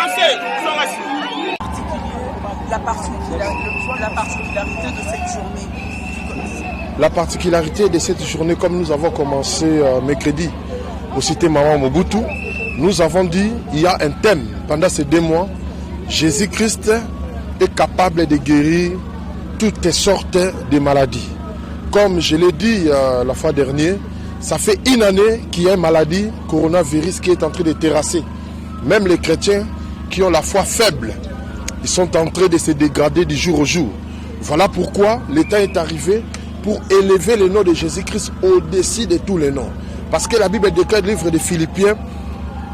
commencer. La particularité de cette journée. La particularité de cette journée, comme nous avons commencé mercredi au cité Maman Mobutu, nous avons dit il y a un thème pendant ces 2 mois. Jésus-Christ est capable de guérir toutes sortes de maladies. Comme je l'ai dit la fois dernière, ça fait 1 année qu'il y a une maladie, coronavirus, qui est en train de terrasser. Même les chrétiens qui ont la foi faible, ils sont en train de se dégrader du jour au jour. Voilà pourquoi l'État est arrivé pour élever le nom de Jésus-Christ au-dessus de tous les noms. Parce que la Bible déclare, le livre de Philippiens,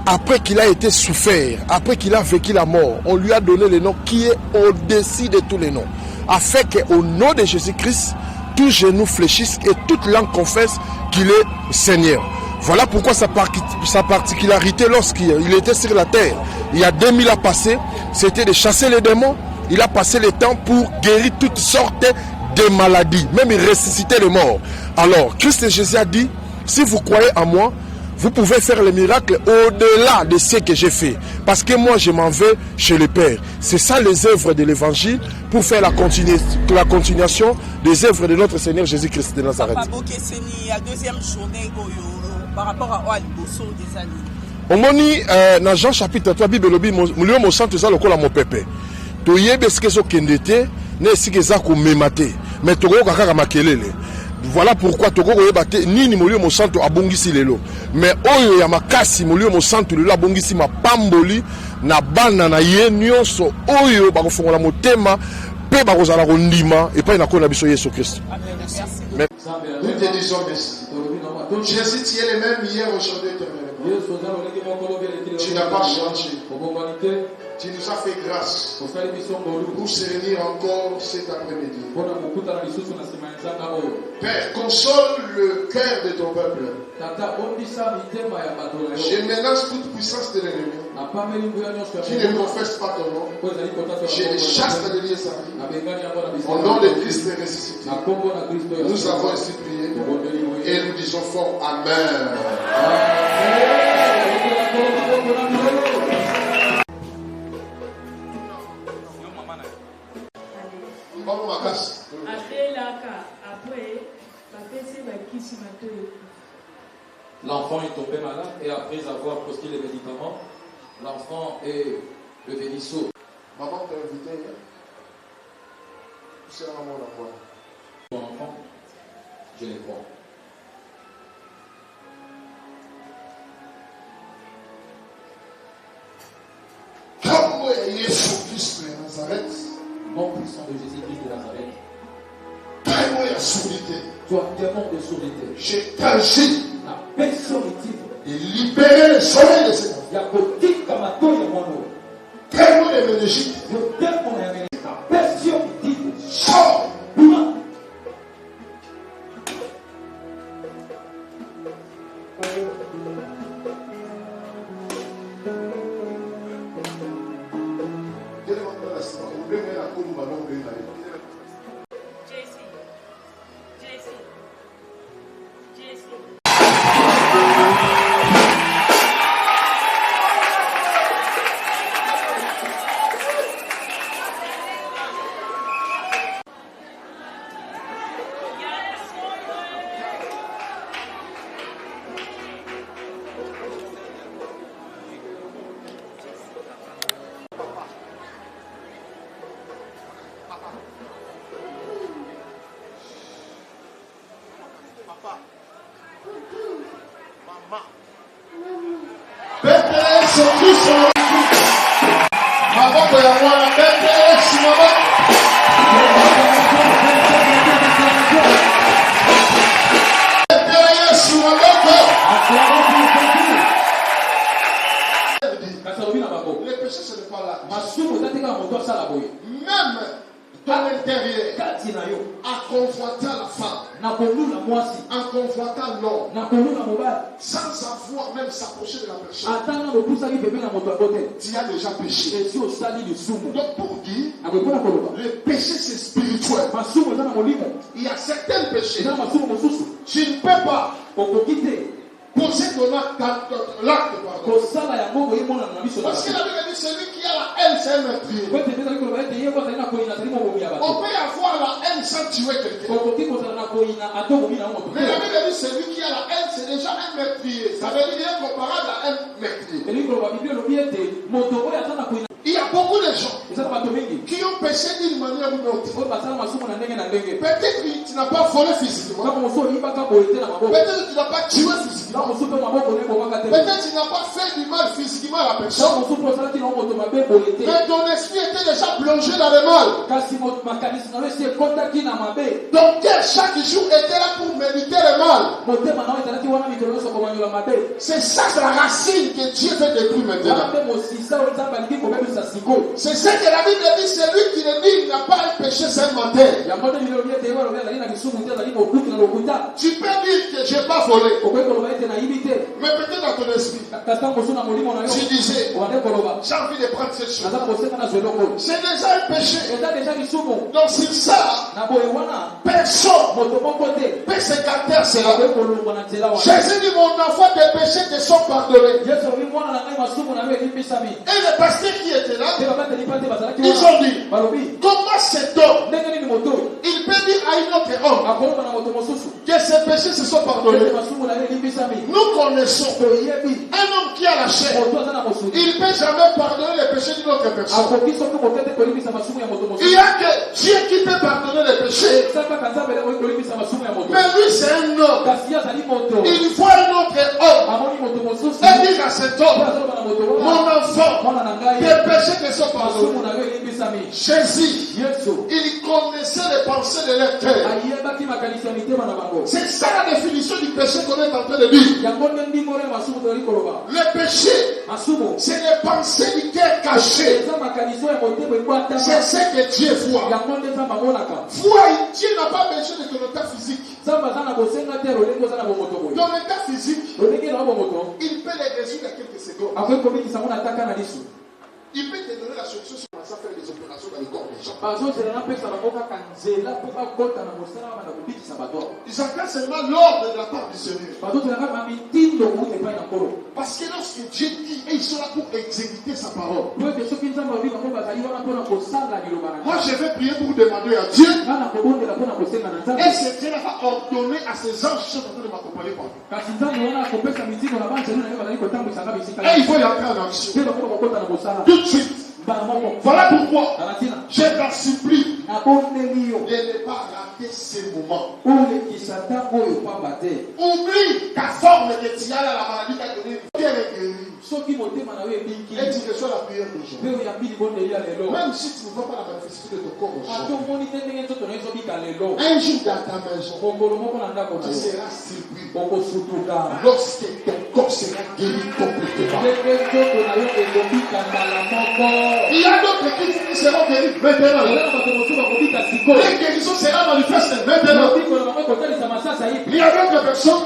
après qu'il a été souffert, après qu'il a vécu la mort, on lui a donné le nom qui est au-dessus de tous les noms. Afin qu'au nom de Jésus-Christ, tous genoux fléchissent et toute langue confesse qu'il est Seigneur. Voilà pourquoi sa particularité lorsqu'il était sur la terre, il y a 2000 ans passés, c'était de chasser les démons. Il a passé le temps pour guérir toutes sortes de maladies, même ressusciter les morts. Alors, Christ Jésus a dit, si vous croyez en moi, vous pouvez faire les miracles au-delà de ce que j'ai fait. Parce que moi, je m'en vais chez le Père. C'est ça les œuvres de l'Évangile pour faire la continuation des œuvres de notre Seigneur Jésus-Christ de Nazareth. Papa Bokeseni, la 2e journée par rapport à Aliboso des années. Omoni, dans Jean chapitre 3, Bible lobi, mulio mo santo za lokola mo pepe. To yebe ce que so kendete, ne si que za ko memate. Mais to ko kaka makelele. Voilà pourquoi Togo Yebate Nini Molio Monsanto abongisi lelo. Mais Oyo Yamakasi Molio Monsanto lelo abongisi ma pamboli na bana na ye nyonso Oyo bakofongola motema pe bakozala kondima et pas na kona biso Yesu Christ. Nous te disons merci. Jésus, tu es le même hier, aujourd'hui, éternellement. Tu n'as pas changé. Tu nous as fait grâce pour se réunir encore cet après-midi. Père, console le cœur de ton peuple. Je menace toute puissance de l'ennemi qui ne confesse pas ton nom. Je les chasse de lier sa vie. Au nom de Christ ressuscité, nous avons ainsi prié et nous disons fort Amen. L'enfant est tombé malade et après avoir prescrit les médicaments, l'enfant est devenu sourd. Maman t'a invité hier. C'est un amour d'enfant. Mon enfant, je les vois. Comme Jésus-Christ de Nazareth, Nom puissant de Jésus-Christ de Nazareth. taille-moi la sourdité. Toi, démon de sourdité. Je t'agis La personne et libérer le sommeil de cet enfant. Taille-moi les méningites. La personne Sors. En convoitant la femme, en convoitant l'homme, sans savoir même s'approcher de la personne, tu as déjà péché. Donc pour dire, le péché c'est spirituel. Il y a certains péchés, tu ne peux pas poser ton acte, pardon. Parce que la Bible dit celui qui a la haine, c'est un meurtrier. On peut avoir la haine sans tuer quelqu'un. Mais la Bible dit celui qui a la haine, c'est déjà un meurtrier. Ça veut dire comparable à un meurtrier. Il y a beaucoup de gens qui ont péché d'une manière ou d'une autre. Peut-être que tu n'as pas volé physiquement. Peut-être que tu n'as pas tué physiquement. Peut-être que tu n'as pas fait du mal physiquement à la personne. Mais ton esprit était déjà plongé dans le mal. Ton cœur chaque jour était là pour méditer le mal. C'est ça la racine que Dieu veut détruire maintenant. C'est ce que la Bible dit, celui qui le dit n'a pas un péché saint-menteur. Tu peux dire que je n'ai pas volé. Mais peut-être dans ton esprit, tu disais, j'ai envie de prendre cette chose. C'est déjà un péché. Donc sur ça, personne peut s'écarter à cela. Jésus dit, mon enfant, tes péchés te sont pardonnés. Et le pasteur qui était là, ils ont dit, comment cet homme, il peut dire à un autre homme que ses péchés se sont pardonnés. Nous connaissons un homme qui a la chair, il ne peut jamais pardonner les péchés d'une autre personne. Il n'y a que Dieu qui peut pardonner les péchés. Mais lui c'est un homme. Il voit un autre homme et dit à cet homme, mon enfant, tes péchés te sont pardonnés. Jésus, il connaissait les pensées de leur cœur. C'est ça la définition du péché qu'on est en train de dire. Le péché, c'est les pensées du cœur cachées. C'est ce que Dieu voit. Dieu n'a pas besoin de ton état physique. Ton état physique, il peut les résoudre à quelques secondes. Il peut te donner la solution sur comment faire des opérations dans le corps des gens. Ils attendent seulement l'ordre de la part du Seigneur. Parce que lorsque Dieu dit, et ils sont là pour exécuter sa parole. Moi je vais prier pour demander à Dieu. Et c'est Dieu va ordonner à ses anges qui sont en train de m'accompagner partout. Et il faut y entrer en action. Tout de suite. Voilà pourquoi je t'en supplie de ne pas rater ces moments. Oublie ta forme de tiara la maladie t'a donné. Pierre est guéri. Et tu reçois la prière d'aujourd'hui. Même si tu ne vois pas la manifestation de ton corps aujourd'hui, un jour dans ta maison, tu seras surpris lorsque ton corps sera guéri complètement. Il y a d'autres qui seront guéris maintenant. Les guérisons seront manifestées maintenant. Il y a d'autres personnes,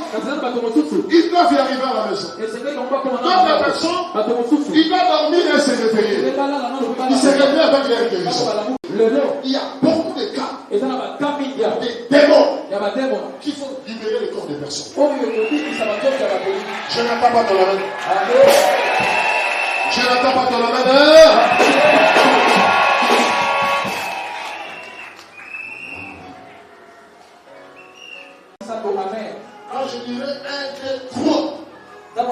ils doivent y arriver à la maison. D'autres personnes, ils doivent dormir et se réveiller. Ils se réveillent avec les guérisons. Il y a beaucoup de cas, des démons qui font libérer le corps des personnes. Je n'attends pas dans la main. Je n'attends pas dans la main. Quand je dirais 1, 2, 3,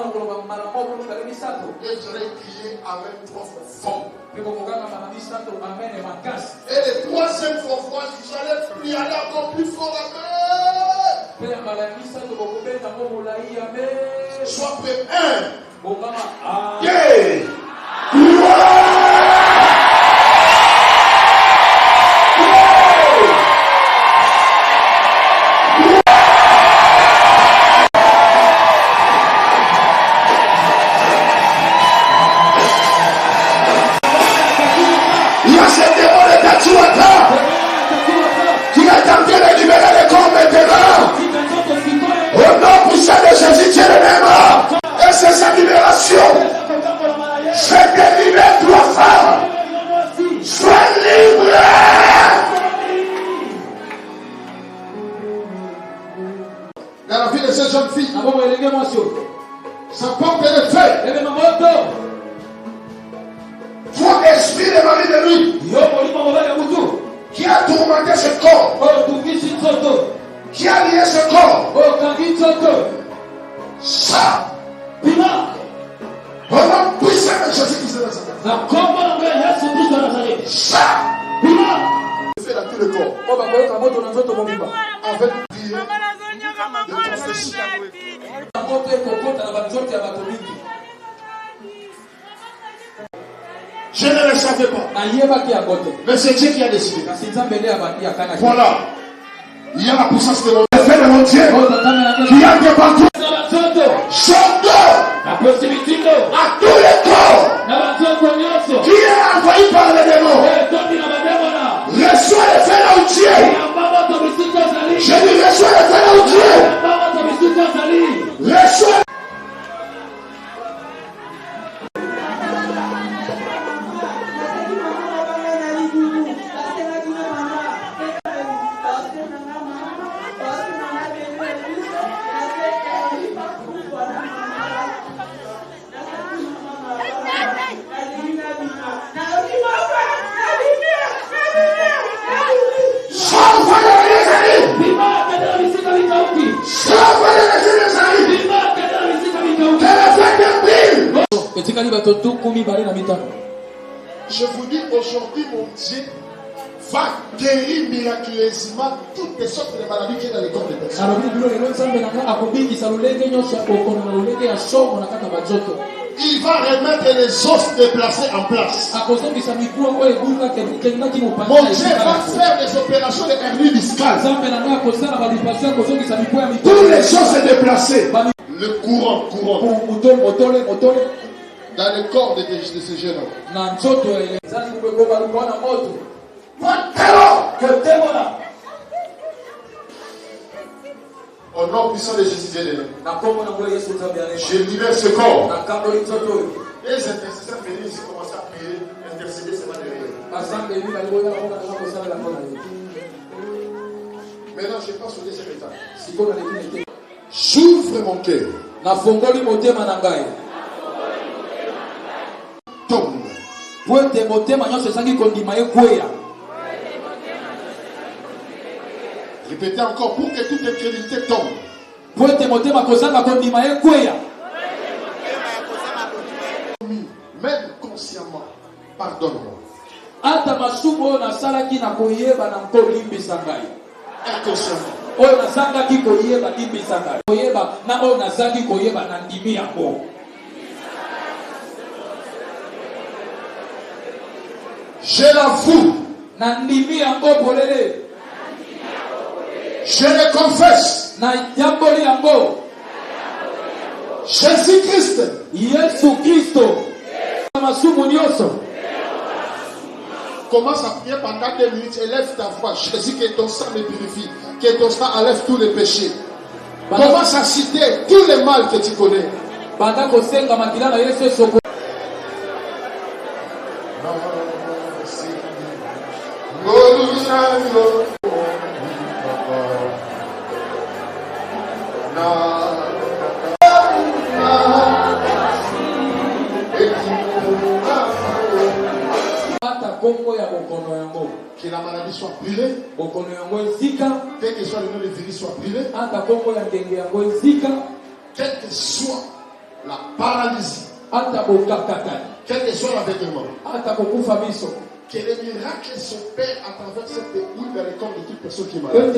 et je vais crier avec 3 fois fort. Et le troisième fois, je vais prier encore plus fort. Amen. Sois prêt. 1, 2, 3. Dans la vie de cette jeune fille, apporte le feu. Toi, esprit de mari de lui, qui a tourmenté ce corps, qui a lié ce corps, ça, au nom puissant de Jésus-Christ de Nazareth, ça, fait dans tout le corps, avec prière de confession. Je ne le savais pas. Mais c'est Dieu qui a décidé. Voilà. Il y a la puissance de mon Dieu qui a été partout. Chantons à tous les corps qui est envahi par les démons. Reçois le feu là où tu es. Je dis reçois le feu là où tu es. Reçois. Je vous dis aujourd'hui, mon Dieu va guérir miraculeusement toutes les sortes de maladies qui sont dans les corps des personnes. Il va remettre les os déplacés en place. Mon Dieu va faire des opérations de hernie discale. Tous les os déplacés. Le courant. Dans le corps de ce jeune homme. Au nom puissant de Jésus de je libère ce corps. Les intercesseurs venus ici commencent à prier, intercéder, c'est pas derrière. Maintenant, je passe au deuxième état. J'ouvre mon cœur. Tombe. Répétez encore pour que toute incrédulité tombe. Même consciemment, pardonne-moi. Je l'avoue. Je le confesse. Jésus-Christ. Commence à prier pendant 2 minutes. Élève ta voix. Jésus, que ton sang me purifie. Que ton sang enlève tous les péchés. Commence à citer tous les mal que tu connais. Que la maladie soit brûlée. Quel que soit le nom de virus soit brûlé. Quelle que soit la paralysie. Quel que soit l'avènement. Que les miracles s'opèrent à travers cette écoute dans les corps de toute personne qui est malade.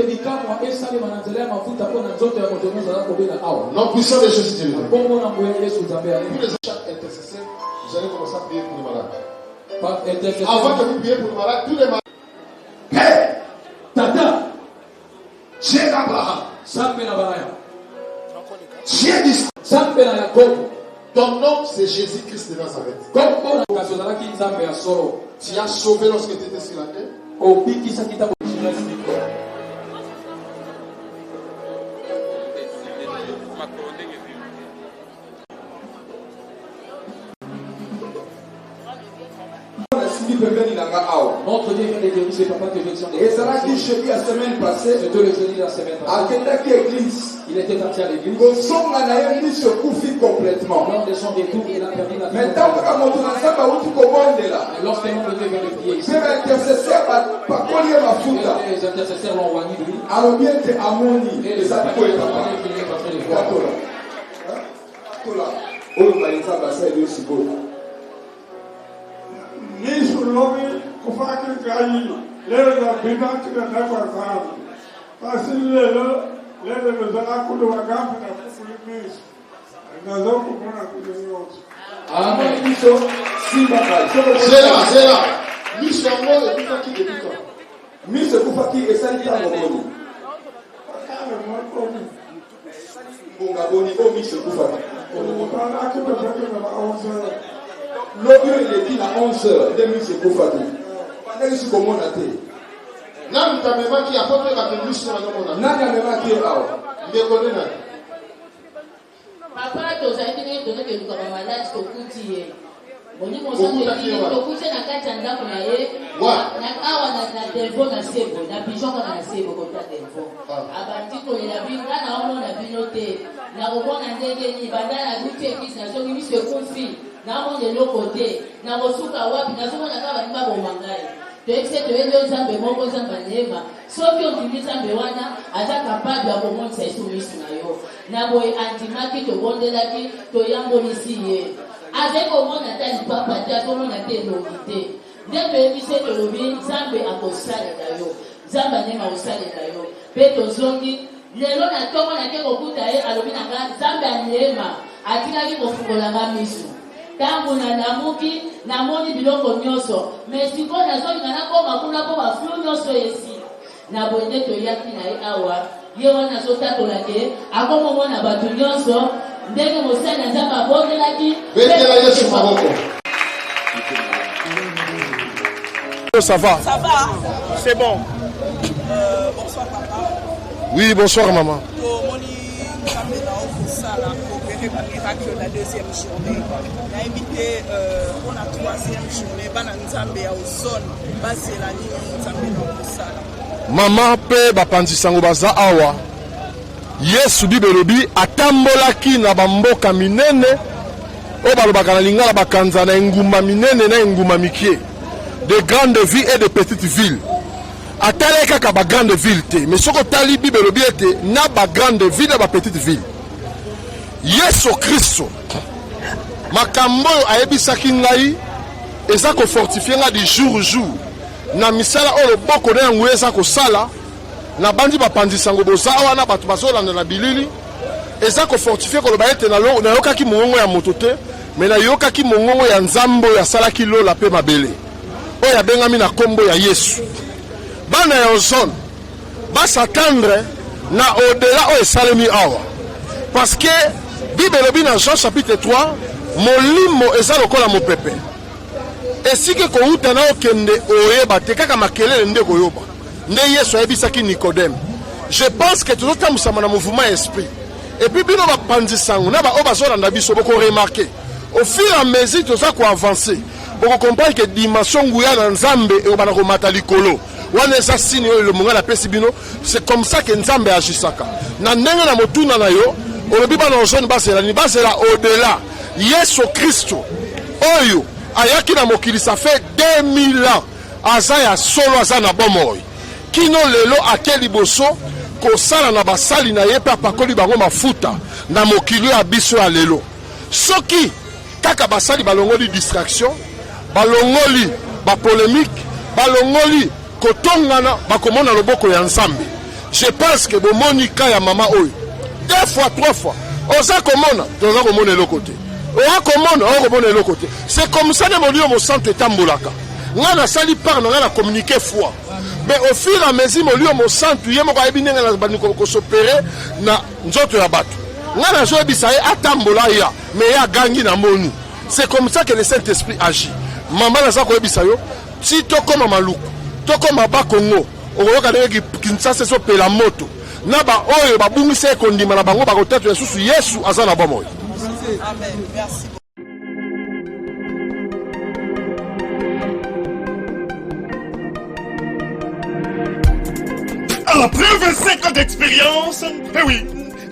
Non, puissant de Jésus de pour les chaque intercesseur, vous allez commencer à prier pour les malades. Avant que vous priez pour les malades, tous les malades. Père, Tata, Dieu d'Abraham, Dieu d'Israël, ton nom c'est Jésus-Christ de Nazareth. Tu as sauvé lorsque tu étais sur la terre. Notre Dieu vient de guérir ce papa que je tiens de Et ça l'a dit jeudi la semaine passée. c'était le jeudi de la semaine passée. Il était parti à l'église. Complètement. Lors de son détour, il a perdu la vie. Mais tant que mon Et lorsque l'homme de Dieu vient de prier ici, c'est l'intercesseur pas collier ma fouta. les intercesseurs l'ont oigné de lui. Alors bien que Amoni Et et les ça apôtres peut ont être prié parce que les voix. oyo balinza basali osikoyo nisulomi kufaki ngai lelo nabinakile nakwazana basi lelo lozala kulo wagambe nakufuli miso nazokumona kule yote Amen. biso simba ngai Zela. Miso yango ebikaki depuis quand? miso ekufaki esali ntango boni akale mokomi mbonga boni oyo miso ekufaki otalaki topekele ba 11 lobi oyo eleki na 11h nde miso ekufaki bandaki sikomona te Nani tamemaki apo mpe bato miso nazomona? nani amemaki ye awa Ndeko nde nani? Papa tozalaki ndenge tozokeluka bamaladi tokuti ye molimo osangelii tokuti na kati ya ndako na ye awa na delvo na sebo na pigeon kaka na sebo kota delvo abandi kolela bino nga naomona bino te nakomona ndenge nini banda nazuti ekisi nazongi miso ekufi naomona eloko te nakosuka wapi nazomona kaka baninga baboma ngai toyebise toyeli yo nzambe moko nzambe anema soki ondimi nzambe wana aza kapable ya komonisa esu miso na yo na boye andimaki tobondelaki toyambolisi ye azali komona ta lipapa te azomona te elongi te nde toyebise tolobi nzambe akosalela yo nzambe anema kosalela yo mpe tozongi lelo na ntongo nake kokuta ye alobi na nga nzambe anema atikaki kofunkolanga miso ntango nalamuki namoni biloko nyonso me sikoyo nazolinga nakoma kuna mpo baflu nyonso esi na boye nde toyaki na ye awa ye wana azotatola-ke akomomona bato nyonso ndenge mosali na nzambe abondelaki Betela Yesu maboko. Ça va? Ça va? C'est bon. Bonsoir papa. Oui, bonsoir maman. Tomoni nzambe na okosala koopere ba miracle la deuxième journée. Na invité pour la troisième journée bana nzambe ya ozone basela nini nzambe na okosala. Maman pe bapanzisango baza awa. Yesu bibelobi atambolaki na bamboka minene o balobaka na lingala bakanza na engumba minene na engumba mikie. De grandes villes et de petites villes. Atale kaka ba grande ville te, mais soko tali bibelobi ete na ba grande ville na ba petite ville. Yesu Kristo makambo ayebisaki ngai eza ko fortifier nga du jour au jour. Na misala o loboko na yango eza ko sala na bandi bapanzisango bozawa na bato bazolanda na bilili eza ko fortifier ko loba ete na yokaki mongongo ya moto te, mais na yokaki mongongo ya nzambo ya salaki lola pe mabele. Oyo abengami na kombo ya Yesu. Bana ya ozone basatendre na au-delà oyo esalemi awa. Parce que Bible elobi na Jean chapitre 3 molimo eza lokola mopepe. Esike kouta na okende oyeba te kaka makelele nde koyoba. Nde Yesu ayebisaki Nicodème. Je pense que tozotambusa na mouvement esprit. Et puis bino bapanzisango na ba bazolanda biso boko remarquer. Au fur et à mesure toza ko avancer. Pour comprendre que dimension nguya na nzambe e bana ko mata likolo wana eza sini oyo le monga la pesi bino. C'est comme ça que nzambe agisaka na ndenge na motuna na yo olobi bana ozone basela ni basela au-delà Yesu Kristo oyo ayaki na mokili ça fait 2000 ans aza ya solo aza na bomoi kino lelo akeli boso kosala na basali na ye pe apakoli bango mafuta na mokili ya biso ya lelo soki kaka basali balongoli distraction balongoli ba polémique balongoli kotongana bakomona loboko ya nzambe. Je pense que bomoni ka ya mama oyo 2 fois 3 fois oza komona toza komona eloko te oza komona oza komona eloko te. C'est comme ça que molio mo santo etambolaka nga na sali par na nga na communiquer foi, mais au fur et à mesure molio mo santo ye moko ayebi ndenge na bandiko kosopere na nzoto ya bato nga na zoyebisa ye atambola ya mais ya gangi na moni. C'est comme ça que le Saint-Esprit agit. Maman naza koyebisa yo ti tokoma maluku tokoma bakongo okoyoka ndenge Kinshasa esopela moto na ba oyo babungisa ekondima na bango bakotatu ya susu Yesu aza na bomoi. Amen. Merci. Après 25 ans d'expérience, eh oui,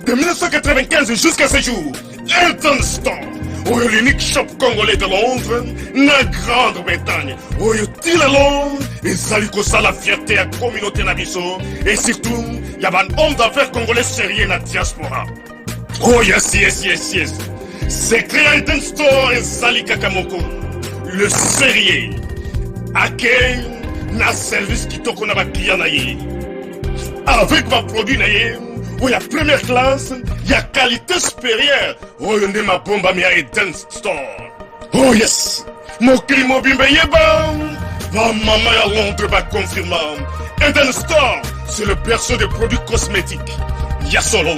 de 1995 jusqu'à ce jour, Eden Store, l'unique shop congolais de Londres, na Grande-Bretagne, où il est long, et ça lui cause la fierté à la communauté nabiso, et surtout, il y a un homme d'affaires congolais sérieux dans la diaspora. Oh yes. C'est créé Eden Store et Zali Kakamoko, le sérieux, accueil, na service qui toko na ba client na ye. Avec ma produit na ye, où il y a première classe, il y a qualité supérieure. Oh, il y a ma bombe à Eden Store. Oh yes, mon crime bimbe yeba. Ma maman à Londres va confirmer. Eden Store, c'est le berceau des produits cosmétiques. Il y a solo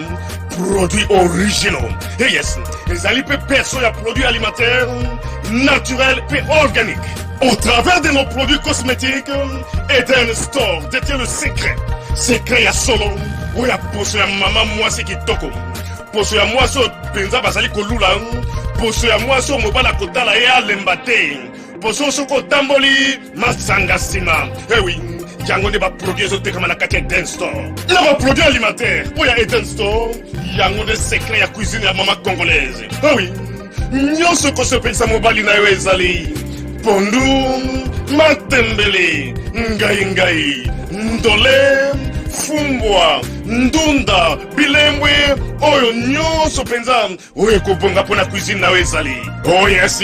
produits originaux. Et yes, les alipes perso et produits alimentaires, naturels et organiques. Au travers de nos produits cosmétiques, Eden Store détient le secret. Secret ya solo, où ya poso ya maman moi c'est qui toko. Poso ya moi so penza basali kolula, poso ya moi so mobala kotala ya lembate. Poso so ko tamboli masanga sima. Eh oui, yango ne ba produit zo tekama na kati Eden Store. Na ba produit alimentaire, où ya Eden Store, yango de secret ya cuisine ya maman congolaise. Eh oui, nyonso ko se pensa mobali na yo ezali. Pondu, matembele, ngai, ndole, fumbwa, ndunda, bilembwe, oyo nyonso penza, oyo kobonga pona cuisine na ezali. Oh yes.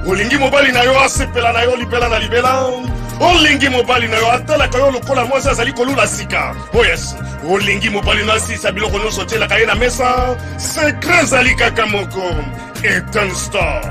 Olingi mobali na yo asepela na yo libela na libela. Olingi mobali na yo atala kayo lokola mwasi azali kolula sika. Oh yes. Olingi mobali na sisa biloko nyonso tiela kaye na mesa. Secret zali kaka moko. Eden Store.